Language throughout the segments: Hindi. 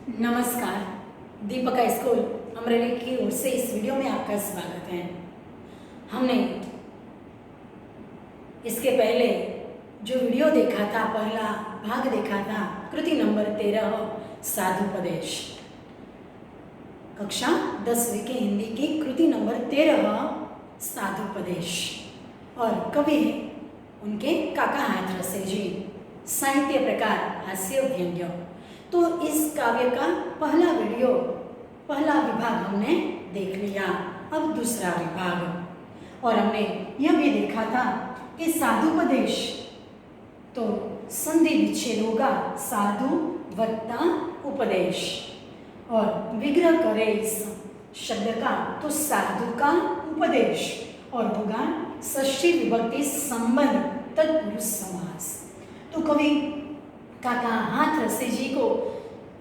नमस्कार। दीपका स्कूल अमरेली की ओर से इस वीडियो में आपका स्वागत है। हमने इसके पहले जो वीडियो देखा था, पहला भाग देखा था, कृति नंबर 13 साधुपदेश, कक्षा 10वीं की हिंदी की कृति नंबर 13 साधुपदेश, और कवि उनके काका हाथरस जी। साहित्य प्रकार हास्य व्यंग्य। तो इस काव्य का पहला विभाग हमने देख लिया। अब दूसरा विभाग, और हमने यह भी देखा था कि साधुपदेश तो संधि विच्छेद होगा, साधु वत्ता उपदेश, और विग्रह करे इस शब्द का तो साधु का उपदेश, और होगा षष्ठी विभक्ति संबंध तत्पुरुष समास। तो कवि काका हाथरस जी को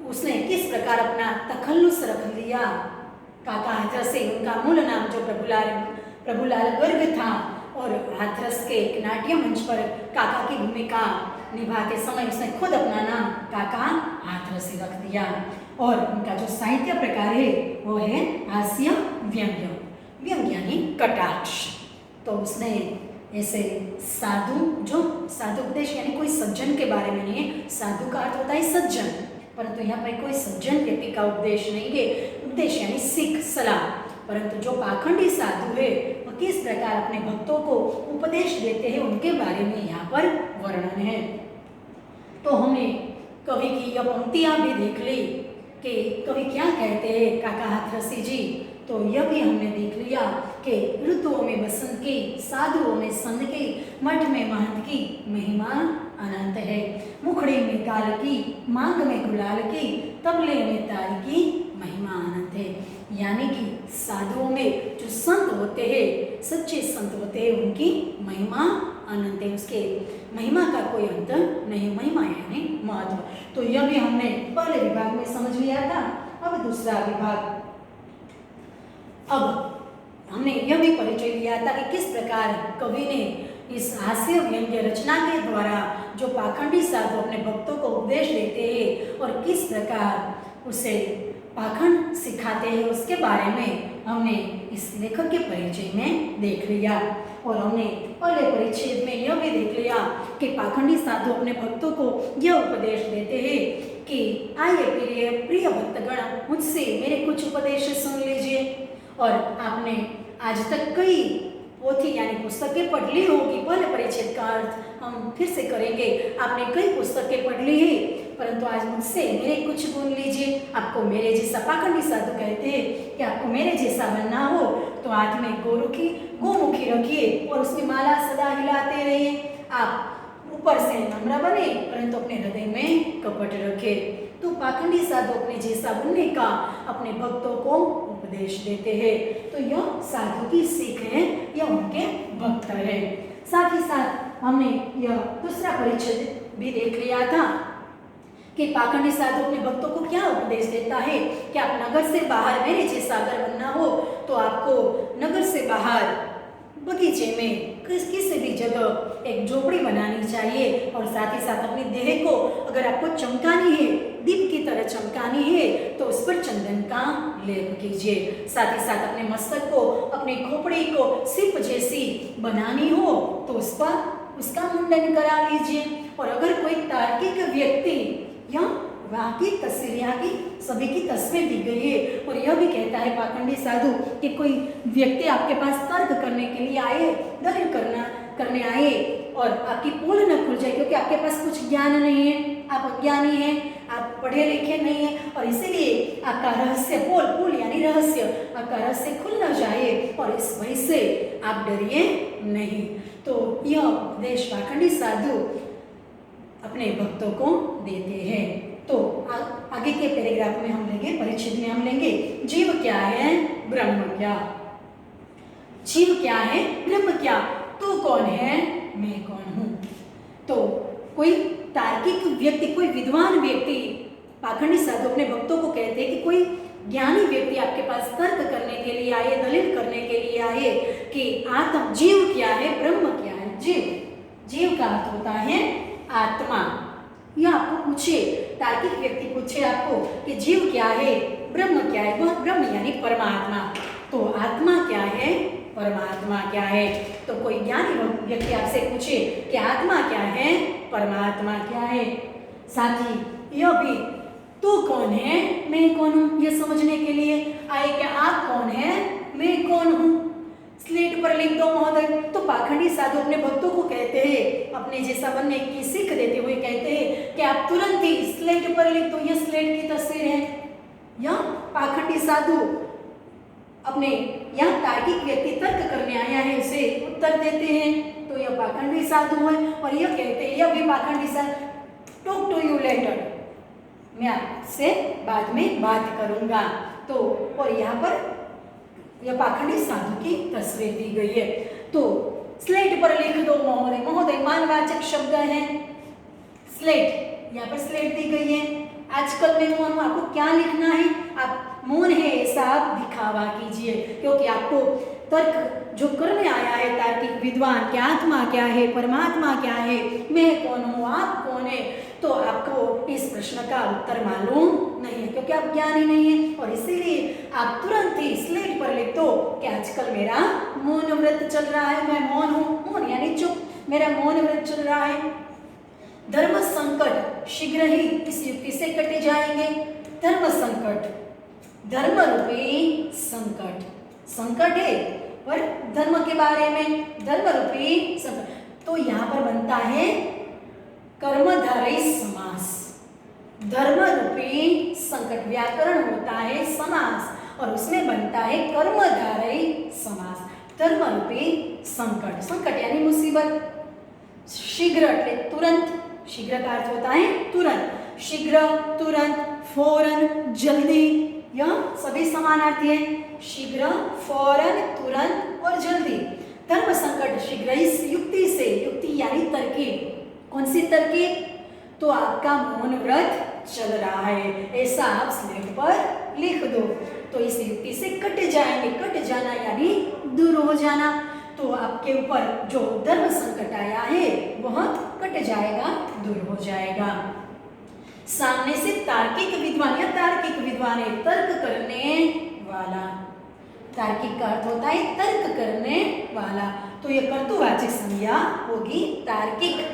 उसने किस प्रकार अपना तखल्लुस रख लिया। काका हाथरस, उनका मूल नाम जो प्रभुलाल गर्ग था, और हाथरस के एक नाट्य मंच पर काका की भूमिका निभाते समय उसने खुद अपना नाम काका हाथरस रख दिया। और उनका जो साहित्य प्रकार है वो है हास्य व्यंग्य, व्यंग्य यानी कटाक्ष। तो उसने ऐसे साधु उपदेश यानी कोई सज्जन के बारे में नहीं है। साधु का अर्थ होता है सज्जन, परंतु यहाँ पर कोई सज्जन व्यक्ति का उपदेश नहीं है। उपदेश यानी सीख, सलाह। परंतु जो पाखंडी साधु है वह किस प्रकार अपने भक्तों को उपदेश देते हैं उनके बारे में यहाँ पर वर्णन है। तो हमने कवि की यह पंक्तियां भी देख ली कि कवि क्या कहते हैं काका हाथरसी जी। तो यह भी हमने देख लिया कि ऋतुओं में बसंत की, साधुओं में संत की, मठ में महंत की महिमा अनंत है। मुखड़े में काल की, मांग में गुलाल की, तबले में ताल की महिमा अनंत है। यानी कि साधुओं में जो संत होते हैं, सच्चे संत होते हैं, उनकी महिमा अनंत है, उसके महिमा का कोई अंत नहीं। महिमा यानी महत्व। तो यह भी हमने पहले विभाग में समझ लिया था। अब दूसरा विभाग, अब हमने यह भी परिचय लिया था कि किस प्रकार कवि ने इस हास्य व्यंग्य रचना के द्वारा जो पाखंडी साधु अपने भक्तों को उपदेश देते हैं और किस प्रकार उसे पाखंड सिखाते हैं, उसके बारे में हमने इस लेखक के परिचय में देख लिया। और हमने पहले परिच्छेद में यह भी देख लिया कि पाखंडी साधु अपने भक्तों को यह उपदेश देते हैं कि आइए प्रिय भक्तगण, मुझसे मेरे कुछ उपदेश सुन लीजिए। और आपने आज तक कई पोथी यानी पुस्तकें पढ़ ली होगी। पहले परिच्छेद का अर्थ हम फिर से करेंगे। आपने कई पुस्तकें पढ़ ली है, परंतु आज मुझसे मेरे कुछ गुण लीजिए। आपको मेरे जैसा, पाखंडी साधु कहते हैं कि आपको मेरे जैसा बनना हो तो हाथ में गोमुखी रखिए और उसकी माला सदा हिलाते रहिए। आप ऊपर से नम्र बने परंतु अपने हृदय में कपट रखे। तो पाखंडी साधु अपने जैसा बनने का अपने भक्तों को उपदेश देते हैं। तो यह साधु की सीख है, यह उनके भक्त है। साथ ही साथ हमने यह दूसरा परिच्छेद भी देख लिया था कि पाखंडी साधु अपने भक्तों को क्या उपदेश देता है कि आप नगर से बाहर मेरे जैसा अगर बनना हो तो आपको नगर से बाहर बगीचे में किसी भी जगह एक झोपड़ी बनानी चाहिए। और साथ ही साथ अपनी देह को अगर आपको चमकानी है, दीप की तरह चमकानी है, तो उस पर चंदन का लेप कीजिए। साथ ही साथ अपने मस्तक को, अपनी खोपड़ी को सिप जैसी बनानी हो तो उस पर उसका मुंडन करा लीजिए। और अगर कोई तार्किक व्यक्ति या वहाँ की तस्वीर, यहाँ की सभी की तस्वीर दी गई है, और यह भी कहता है पाखंडी साधु कि कोई व्यक्ति आपके पास तर्क करने के लिए आए, दलील करने आए और आपकी पोल न खुल जाए क्योंकि आपके पास कुछ ज्ञान नहीं है, आप अज्ञानी हैं, आप पढ़े लिखे नहीं हैं, और इसीलिए आपका रहस्य पोल यानी रहस्य, आपका रहस्य खुल न जाए और इस वजह से आप डरिए नहीं। तो यह उपदेश पाखंडी साधु अपने भक्तों को देते हैं। तो आगे के पैराग्राफ में हम लेंगे, परिच्छेद में हम लेंगे जीव क्या है, ब्रह्म क्या। जीव क्या है, ब्रह्म क्या, तू कौन है, मैं कौन हूँ। तो कोई तार्किक व्यक्ति, कोई विद्वान व्यक्ति, पाखंडी साधु अपने भक्तों को कहते हैं कि कोई ज्ञानी व्यक्ति आपके पास तर्क करने के लिए आए, दलील करने के लिए आए कि आत्म जीव क्या है, ब्रह्म क्या है। जीव का अर्थ होता है आत्मा, या आपको पूछे, तार्किक व्यक्ति पूछे आपको कि जीव क्या है, ब्रह्म क्या है, वह ब्रह्म यानी परमात्मा, तो आत्मा क्या है, परमात्मा क्या है। तो कोई ज्ञानी व्यक्ति आपसे पूछे कि आत्मा क्या है, परमात्मा क्या है, साथ ही यह भी तू कौन है, मैं कौन हूँ, यह समझने के लिए आए कि आप कौन है, मैं कौन हूँ, स्लेट पर लिख दो महोदय। तो पाखंडी साधु अपने भक्तों को कहते हैं, अपने जैसा बनने की सीख देते हुए कहते हैं कि आप तुरंत ही स्लेट पर लिख दो, यह स्लेट की तस्वीर है। यह पाखंडी साधु अपने यहाँ तार्किक व्यक्ति तर्क करने आया है, उसे उत्तर देते हैं, तो यह पाखंडी साधु है। और यह कहते हैं, यह भी पाखंडी साधु, टॉक टू यू लेटर, मैं आपसे बाद में बात करूंगा। तो और यहाँ पर यह पाखंडी साधु की तस्वीर दी गई है। तो स्लेट पर लिख दो महोदय, महोदय मानवाचक शब्द है, स्लेट, यहाँ पर स्लेट दी गई है। आजकल मैं मौन हूं, आपको क्या लिखना है, आप मौन है ऐसा आप दिखावा कीजिए, क्योंकि आपको तर्क जो करने आया है तार्किक विद्वान कि आत्मा क्या है, परमात्मा क्या है, मैं कौन हूँ, आप कौन है, तो आपको इस प्रश्न का उत्तर मालूम नहीं है, क्योंकि आप ज्ञानी नहीं है। और इसीलिए आप तुरंत ही स्लेट पर लिख दो कि आजकल मेरा मौन व्रत चल रहा है, मैं मौन हूँ, मौन यानी चुप, मेरा मौन व्रत चल रहा है। धर्म संकट शीघ्र ही इस युक्ति से कटे जाएंगे। धर्म संकट, धर्म रूपी संकट, संकट है पर धर्म के बारे में, धर्म रूपी संकट, तो यहाँ पर बनता है कर्मधारय समास। धर्म रूपी संकट, व्याकरण होता है समास और उसमें बनता है कर्मधारय समास। धर्म रूपी संकट, संकट यानी मुसीबत, शीघ्र એટલે तुरंत, शीघ्र का अर्थ होता है तुरंत, शीघ्र, तुरंत, फौरन, जल्दी, यह सभी समानार्थी हैं, शीघ्र, फौरन, तुरंत और जल्दी। धर्म संकट शीघ्र इस युक्ति से, युक्ति यानी तरकीब, कौन सी तरकीब, तो आपका मौन व्रत चल रहा है, ऐसा आप स्लेट पर लिख दो, तो इस युक्ति से कट जाएंगे, कट जाना यानी दूर हो जाना, तो आपके ऊपर जो धर्म संकट आया है वह कट जाएगा, दूर हो जाएगा। सामने से तार्किक विद्वान या तार्किक विद्वान है, तर्क करने वाला, तार्किक का अर्थ होता है तर्क करने वाला, तो यह कर्तुवाचक संज्ञा होगी तार्किक,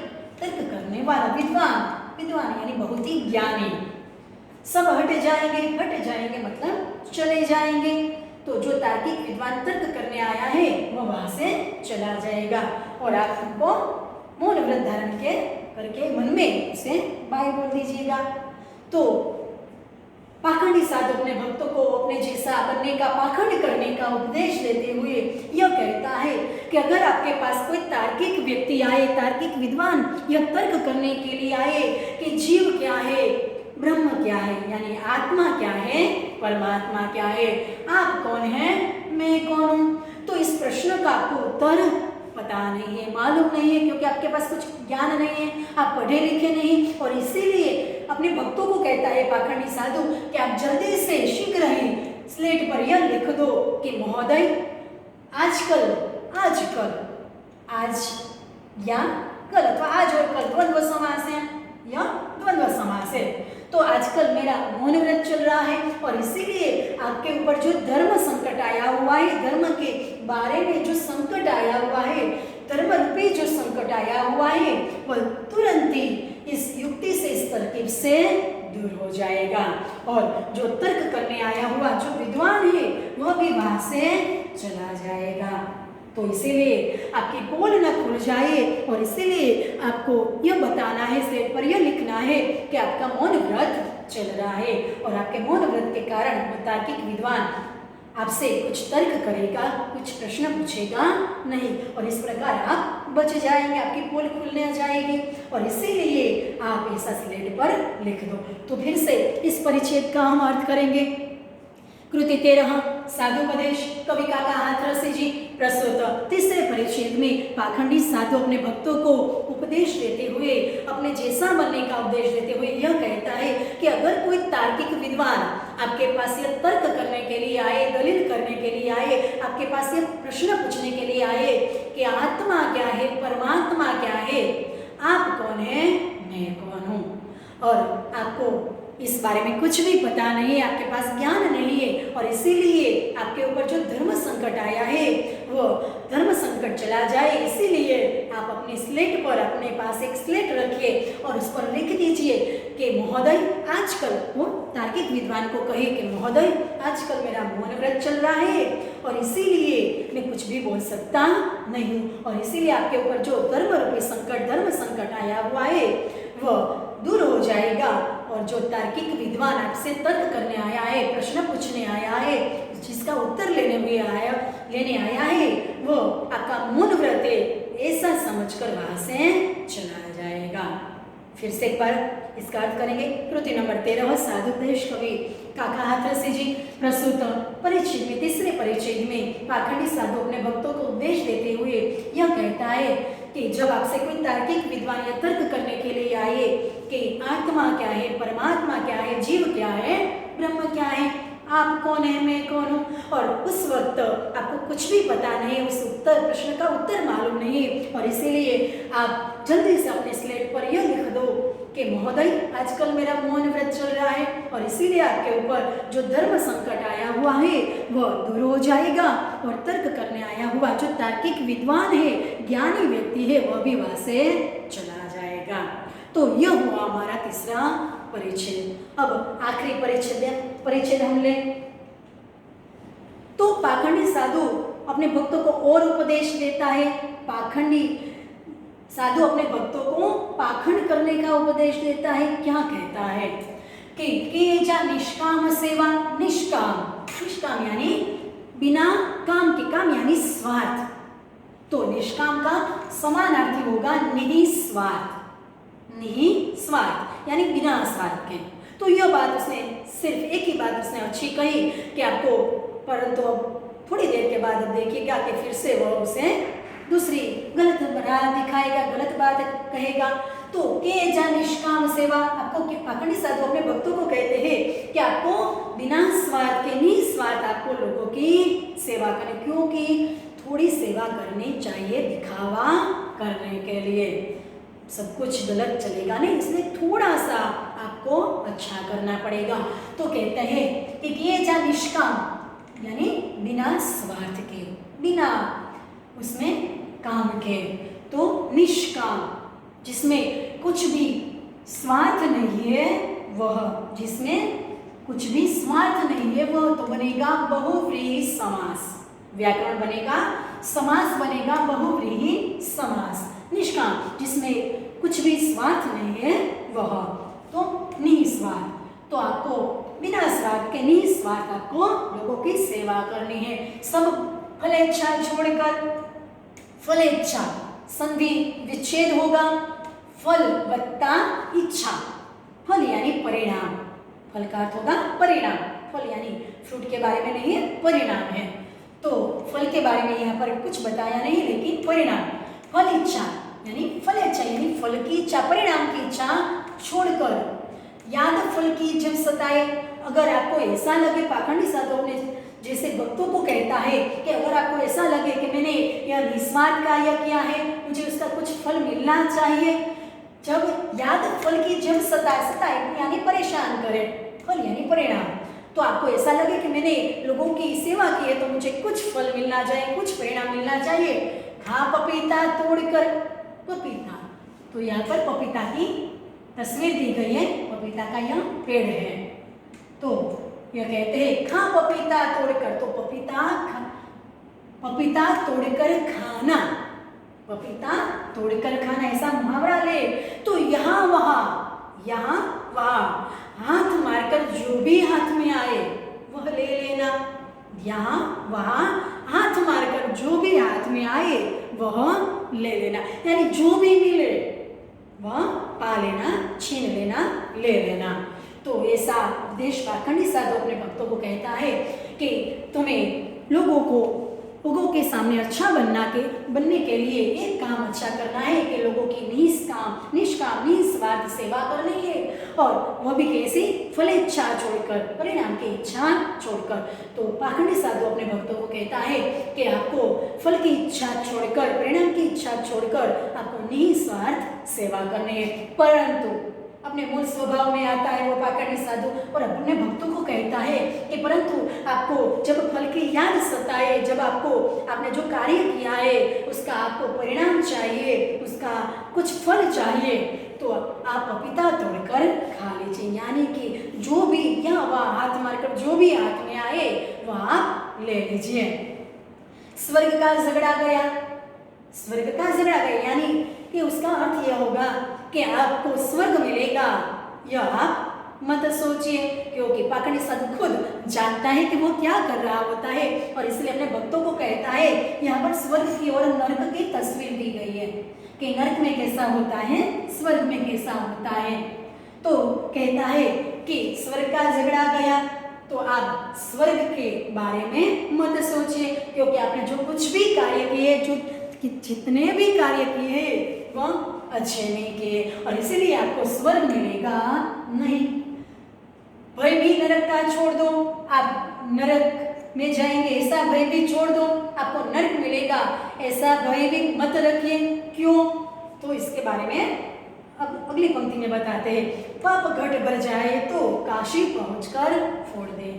तर्क करने वाला, विद्वान, विद्वान यानी बहुत ही ज्ञानी। सब हट जाएंगे मतलब चले जाएंगे, तो जो तार्किक विद्वान तर्क करने आया है वह वहां से चला जाएगा और आप उनको मौन व्रत धारण के करके मन में उसे बाय बोल दीजिएगा। तो पाखंडी साधु अपने भक्तों को अपने जैसा बनने का, पाखंड करने का उपदेश देते हुए यह कहता है कि अगर आपके पास कोई तार्किक व्यक्ति आए, तार्किक विद्वान यह तर्क करने के लिए आए कि जीव क्या है, ब्रह्म क्या है, यानी आत्मा क्या है, परमात्मा क्या है, आप कौन हैं, मैं कौन हूँ, तो इस प्रश्न का आपको उत्तर पता नहीं है, मालूम नहीं है, क्योंकि आपके पास कुछ ज्ञान नहीं है, आप पढ़े लिखे नहीं, और इसीलिए अपने भक्तों को कहता है पाखंडी साधु कि आप जल्दी से शीघ्र ही स्लेट पर यह लिख दो कि महोदय आजकल, आज या कल, अथवा आज और कल द्वंद्व समास है या द्वंद्व समास है, तो आजकल मेरा मौन व्रत चल रहा है और इसीलिए आपके ऊपर जो धर्म संकट आया हुआ है, धर्म के बारे में जो संकट आया हुआ है, धर्म रूपी जो संकट आया हुआ है वह तुरंत ही इस युक्ति से, इस तरकीब से दूर हो जाएगा और जो तर्क करने आया हुआ जो विद्वान है वह भी वहां से चला जाएगा। तो इसीलिए आपकी पोल न खुल जाए और इसीलिए आपको यह बताना है, स्लेट पर यह लिखना है कि आपका मौन व्रत चल रहा है और आपके मौन व्रत के कारण तार्किक विद्वान आपसे कुछ तर्क करेगा, कुछ प्रश्न पूछेगा नहीं, और इस प्रकार आप बच जाएंगे, आपकी पोल खुलने जाएगी और इसीलिए आप ऐसा स्लेट पर लिख दो। तो फिर से इस परिच्छेद का हम अर्थ करेंगे। कृति 13 साधुपदेश, कवि काका हाथरसी जी प्रस्तुत। तीसरे परिच्छेद में पाखंडी साधु अपने भक्तों को उपदेश देते हुए, अपने जैसा बनने का उपदेश देते हुए यह कहता है कि अगर कोई तार्किक विद्वान आपके पास यह तर्क करने के लिए आए, दलील करने के लिए आए, आपके पास यह प्रश्न पूछने के लिए आए कि आत्मा क्या है, परमात्मा क्या है, आप कौन है, मैं कौन हूँ, और आपको इस बारे में कुछ भी पता नहीं है, आपके पास ज्ञान नहीं है और इसीलिए आपके ऊपर जो धर्म संकट आया है वो धर्म संकट चला जाए, इसीलिए आप अपने स्लेट पर अपने पास एक स्लेट रखिए और उस पर लिख दीजिए कि महोदय आजकल, वो तार्किक विद्वान को कहे कि महोदय आजकल मेरा मौन व्रत चल रहा है और इसीलिए मैं कुछ भी बोल सकता नहीं हूँ और इसीलिए आपके ऊपर जो धर्म रूपी संकट, धर्म संकट आया हुआ है वह दूर हो जाएगा और जो तार्किक विद्वान आपसे तर्क करने आया है, प्रश्न पूछने आया है, जिसका उत्तर लेने आया है वो आपका मौन व्रत है ऐसा समझकर वहां से चला जाएगा। फिर से एक बार इसका अर्थ करेंगे। कृति नंबर 13 साधुपदेश कवि काका हाथरसी जी प्रस्तुत परिच्छेद में, तीसरे परिच्छेद में पाखंडी साधु अपने भक्तों को उपदेश देते हुए यह कहता है कि जब आपसे कोई तार्किक विद्वान या तर्क करने के लिए आए कि आत्मा क्या है, परमात्मा क्या है, जीव क्या है, ब्रह्म क्या है, आप कौन है, मैं कौन हूँ, और उस वक्त आपको कुछ भी पता नहीं, उस प्रश्न का उत्तर मालूम नहीं और इसीलिए आप जल्दी से अपने स्लेट पर यह लिख दो कि महोदय आजकल मेरा मौन व्रत चल रहा है और इसीलिए आपके ऊपर जो धर्म संकट आया हुआ है वह दूर हो जाएगा और तर्क करने आया हुआ जो तार्किक विद्वान है, ज्ञानी व्यक्ति है, वह भी वहां से चला जाएगा। तो यह हुआ हमारा तीसरा परिच्छेद। अब आखिरी परिच्छेद हम ले तो पाखंडी साधु अपने भक्तों को और उपदेश देता है। पाखंडी साधु अपने भक्तों को पाखंड करने का उपदेश देता है। क्या कहता है कि जा निष्काम सेवा, निष्काम यानी बिना काम के, काम यानी स्वार्थ, तो निष्काम का समानार्थी होगा निस्वार्थ, निस्वार्थ यानी बिना स्वार्थ के। तो यह बात उसने सिर्फ एक ही बात उसने अच्छी कही कि आपको, परंतु अब थोड़ी देर के बाद अब देखिएगा कि फिर से वह उसे दूसरी गलत राह दिखाएगा, गलत बात कहेगा। तो के जा निष्काम सेवा, आपको पाखंडी साधु अपने भक्तों को कहते हैं कि आपको बिना स्वार्थ के, निस्वार्थ आपको लोगों की सेवा करनी, क्योंकि थोड़ी सेवा करनी चाहिए दिखावा करने के लिए, सब कुछ गलत चलेगा नहीं, इसलिए थोड़ा सा आपको अच्छा करना पड़ेगा। तो कहते हैं कि ये जा निष्काम यानी बिना स्वार्थ के, बिना उसमें काम के, तो निष्काम जिसमें कुछ भी स्वार्थ नहीं है वह, जिसमें कुछ भी स्वार्थ नहीं है वह तो बनेगा बहुव्रीहि समास, व्याकरण बनेगा, समास बनेगा बहुव्रीहि समास। निष्काम जिसमें कुछ भी स्वार्थ नहीं है वह तो निस्वार्थ, तो आपको बिना स्वार्थ के, निस्वार्थ आपको लोगों की सेवा करनी है। सब फलेच्छा छोड़कर, फलेच्छा संधि विच्छेद होगा, फल वत्ता इच्छा, फल यानी परिणाम, फल का अर्थ होगा परिणाम, फल यानी फ्रूट के बारे में नहीं है, परिणाम है। तो फल के बारे में यहाँ पर कुछ बताया नहीं, लेकिन परिणाम, फल इच्छा यानी फलेच्छा यानी फल की इच्छा, परिणाम की इच्छा छोड़कर, याद फल की जब सताए। अगर आपको ऐसा लगे, पाखंडी साधु अपने जैसे भक्तों को कहता है कि अगर आपको ऐसा लगे कि मैंने यह निस्वार्थ कार्य किया है, मुझे उसका कुछ फल मिलना चाहिए, जब याद फल की जब सताए यानी परेशान करे, फल यानी परिणाम, तो आपको ऐसा लगे कि मैंने लोगों की सेवा की है तो मुझे कुछ फल मिलना चाहिए, कुछ परिणाम मिलना चाहिए। खा पपीता तोड़कर, पपीता, तो यहाँ पर पपीता की तस्वीर दी गई है, पपीता का यह पेड़ है। तो यह कहते हैं खा पपीता तोड़कर, तो पपीता तोड़कर खाना, पपीता तोड़कर खाना ऐसा मुहावरा ले। तो यहाँ वहाँ हाथ मारकर जो भी हाथ में आए वह ले लेना, यहाँ वहाँ हाथ मारकर जो भी हाथ में आए वह ले लेना, यानी जो भी मिले वह पा लेना, छीन लेना, ले लेना। तो ऐसा उपदेश पाखंडी साधु अपने भक्तों को कहता है कि तुम्हें लोगों के सामने अच्छा बनने के लिए एक काम अच्छा करना है कि लोगों की निष्काम निस्वार्थ सेवा करनी है, और वह भी कैसी, फलेच्छा छोड़कर, परिणाम की इच्छा छोड़कर। तो पाखंडी साधु अपने भक्तों को कहता है कि आपको फल की इच्छा छोड़कर, परिणाम की इच्छा छोड़कर आपको निस्वार्थ सेवा करनी है। परंतु अपने मूल स्वभाव में आता है वो पाखंडी साधु और अपने भक्तों को कहता है कि परंतु आपको जब फल की याद सताए, जब आपको आपने जो कार्य किया है उसका आपको परिणाम चाहिए, उसका कुछ फल चाहिए, तो आप पपीता तोड़कर खा लीजिए। यानी कि जो भी यहाँ वह हाथ मारकर जो भी हाथ में आए वह आप ले लीजिए। स्वर्ग का झगड़ा गया, स्वर्ग का झगड़ा गया यानी कि उसका अर्थ यह होगा कि आपको स्वर्ग मिलेगा, यह आप मत सोचिए, क्योंकि पाखंडी साधु खुद जानता है कि वो क्या कर रहा होता है और इसलिए अपने भक्तों को कहता है। यहाँ पर स्वर्ग की और नरक की तस्वीर दी गई है कि नरक में कैसा होता है, स्वर्ग में कैसा होता है। तो कहता है कि स्वर्ग का झगड़ा गया, तो आप स्वर्ग के बारे में मत सोचिए, क्योंकि आपने जो कुछ भी कार्य किए, जो जितने भी कार्य किए वह अच्छे नहीं किए और इसीलिए आपको स्वर्ग मिलेगा नहीं। भय भी नरक का छोड़ दो, आप नरक में जाएंगे ऐसा भय भी छोड़ दो, आपको नरक मिलेगा ऐसा भय भी मत रखिए। क्यों? तो इसके बारे में अब अगली पंक्ति में बताते हैं। पाप घट भर जाए तो काशी पहुंचकर फोड़ दे।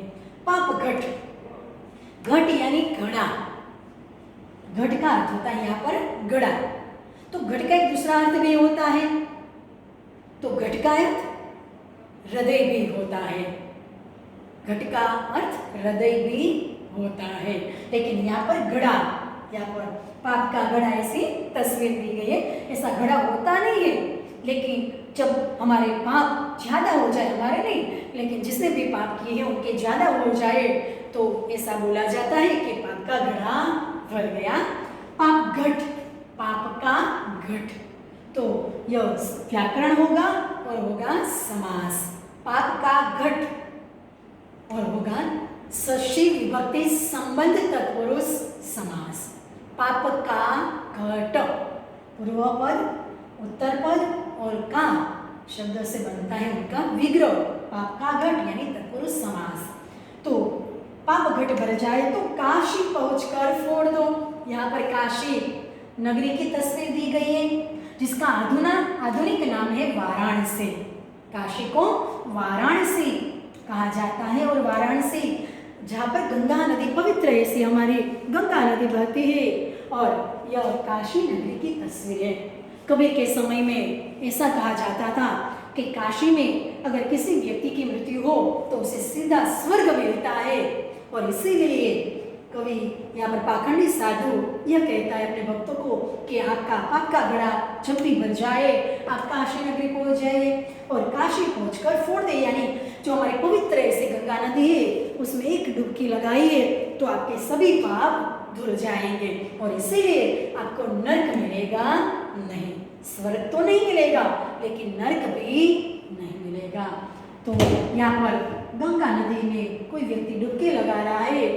पाप घट, घट यानी घड़ा, घट का अर्थ होता है यहाँ पर घड़ा, तो घट का एक दूसरा अर्थ भी होता है, तो घट का अर्थ हृदय भी होता है, घट का अर्थ हृदय भी होता है। लेकिन यहाँ पर घड़ा, यहाँ पर पाप का घड़ा ऐसी तस्वीर दी गई है, ऐसा घड़ा होता नहीं है, लेकिन जब हमारे पाप ज्यादा हो जाए, हमारे नहीं लेकिन जिसने भी पाप किए हैं उनके ज्यादा हो जाए तो ऐसा बोला जाता है कि पाप का घड़ा भर गया। पाप घट, पाप का घट, तो यह व्याकरण होगा और होगा समास। पाप का घट और होगा षष्ठी विभक्ति संबंध तत्पुरुष समास। पाप का घट, पूर्व पद, उत्तर पद और का शब्द से बनता है उनका विग्रह, पाप का घट यानी तत्पुरुष समास। तो पाप घट भर जाए तो काशी पहुंचकर फोड़ दो। यहाँ पर काशी नगरी की तस्वीर दी गई है जिसका आधुनिक नाम है वाराणसी। काशी को वाराणसी कहा जाता है और वाराणसी जहाँ पर गंगा नदी पवित्र ऐसी हमारी गंगा नदी बहती है और यह काशी नगरी की तस्वीर है। कबीर के समय में ऐसा कहा जाता था कि काशी में अगर किसी व्यक्ति की मृत्यु हो तो उसे सीधा स्वर्ग मिलता है और इसीलिए कवि यहाँ पर पाखंडी साधु यह कहता है अपने भक्तों को कि आपका घड़ा जब भी भर जाए आप काशी नगरी पहुंच जाइए और काशी पहुंचकर फोड़ दे, यानी जो हमारी पवित्र ऐसी गंगा नदी है उसमें एक डुबकी लगाइए तो आपके सभी पाप धुल जाएंगे और इसीलिए आपको नरक मिलेगा नहीं, स्वर्ग तो नहीं मिलेगा लेकिन नरक भी नहीं मिलेगा। तो यहाँ पर गंगा नदी में कोई व्यक्ति डुबकी लगा रहा है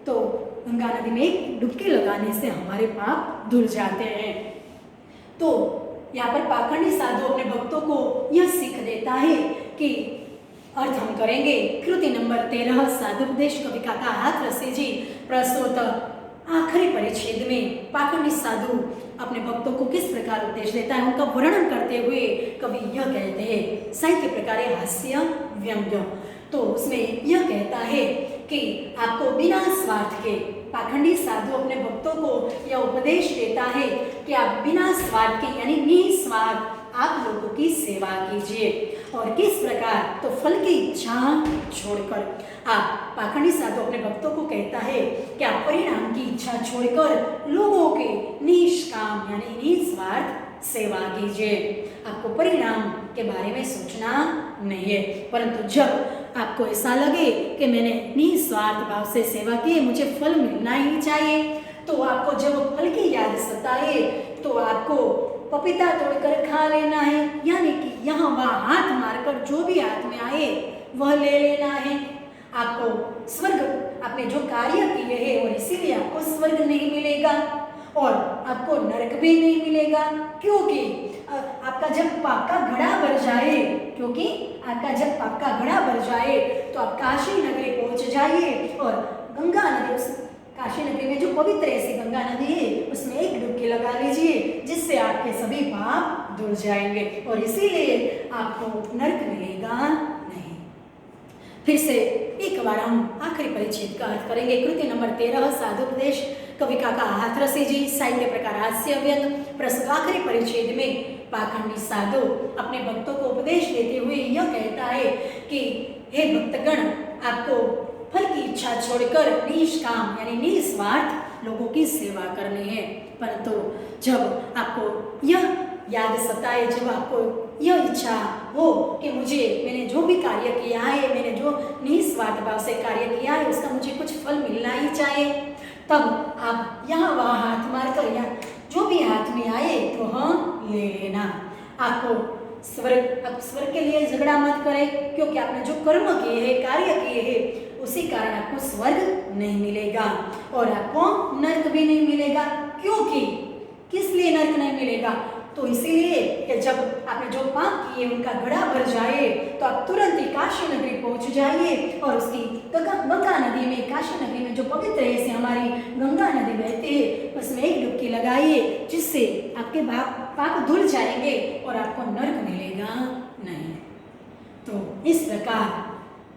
तो गंगा नदी में एक डुबकी लगाने से हमारे पाप धुल जाते हैं। तो यहाँ पर पाखंडी साधु अपने भक्तों को यह सीख देता है कि अर्थ हम करेंगे कृति नंबर 13 साधुपदेश कवि काका हाथरसी जी प्रस्तुत आखिरी परिच्छेद में पाखंडी साधु अपने भक्तों को किस प्रकार उपदेश देता है उनका वर्णन करते हुए कवि यह कहते हैं साहित्य प्रकार हास्य व्यंग्य। तो उसमें यह कहता है कि आपको बिना स्वार्थ के पाखंडी साधु अपने भक्तों को यह उपदेश देता है कि आप बिना स्वार्थ के यानी निस्वार्थ आप लोगों की सेवा कीजिए और किस प्रकार, तो फल की इच्छा छोड़कर। आप पाखंडी साधु अपने भक्तों को कहता है कि आप परिणाम की इच्छा छोड़कर लोगों के निष्काम यानी निस्वार्थ सेवा कीजिए। आपको परिणाम के बारे में सोचना नहीं है, परंतु जब आपको ऐसा लगे कि मैंने निस्वार्थ भाव से सेवा की, मुझे फल मिलना ही चाहिए, तो आपको जब फल की याद सताए तो आपको पपीता तोड़कर खा लेना है, यानी कि यहाँ वहाँ हाथ मारकर जो भी हाथ में आए वह ले लेना है। आपको स्वर्ग आपने जो कार्य किए हैं और इसीलिए आपको स्वर्ग नहीं मिलेगा और आपको नरक भी नहीं मिलेगा, क्योंकि आपका जब पाप का घड़ा भर जाए, क्योंकि आपका जब पाप का घड़ा भर जाए तो आप काशी नगरी पहुंच जाइए और गंगा नदी, उस काशी नगरी में जो पवित्र ऐसी गंगा नदी है उसमें एक डुबकी लगा लीजिए जिससे आपके सभी पाप धुल जाएंगे और इसीलिए आपको नरक मिलेगा नहीं। फिर से एक बार हम आखिरी परिच्छेद का अर्थ करेंगे। कृति नंबर 13 साधुपदेश, कवि काका हाथरसी जी, साहित्य प्रकार हास्य व्यंग। प्रस्तुत आखिरी परिच्छेद में पाखंडी साधु अपने भक्तों को उपदेश देते हुए यह कहता है कि हे भक्तगण, आपको फल की इच्छा छोड़कर निष्काम यानी निस्वार्थ लोगों की सेवा करनी है। परंतु जब आपको यह याद सताए, जब आपको यह इच्छा हो कि मैंने जो भी कार्य किया है, मैंने जो निस्वार्थ भाव से कार्य किया है, उसका मुझे कुछ फल मिलना ही चाहिए, तब आप यहाँ वहाँ हाथ मारकर या जो भी हाथ में आए तो हाँ ले लेना। आपको स्वर्ग के लिए झगड़ा मत करें, क्योंकि आपने जो कर्म किए हैं, कार्य किए हैं, उसी कारण आपको स्वर्ग नहीं मिलेगा और आपको नरक भी नहीं मिलेगा। क्योंकि किस लिए नरक नहीं मिलेगा? तो इसीलिए कि जब आपने जो पाप किए उनका घड़ा भर जाए तो आप तुरंत ही काशी नगरी पहुंच जाइए और उसकी गंगा नदी में, काशी नगरी में जो पवित्र है से हमारी गंगा नदी बहती है, उसमें एक डुबकी लगाइए, जिससे आपके पाप धुल जाएंगे और आपको नरक मिलेगा नहीं। तो इस प्रकार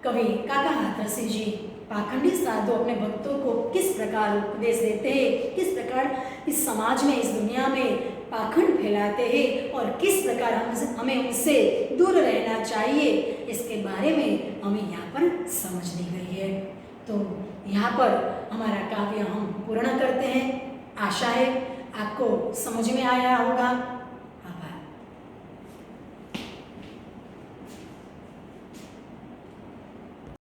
कवि काका हाथरसी जी पाखंडी साधु अपने भक्तों को किस प्रकार उपदेश देते हैं, किस प्रकार इस समाज में, इस दुनिया में पाखंड फैलाते हैं और किस प्रकार हमें उनसे दूर रहना चाहिए, इसके बारे में हमें यहाँ पर समझ ली गई है। तो यहाँ पर हमारा काव्य हम पूर्ण करते हैं। आशा है आपको समझ में आया होगा।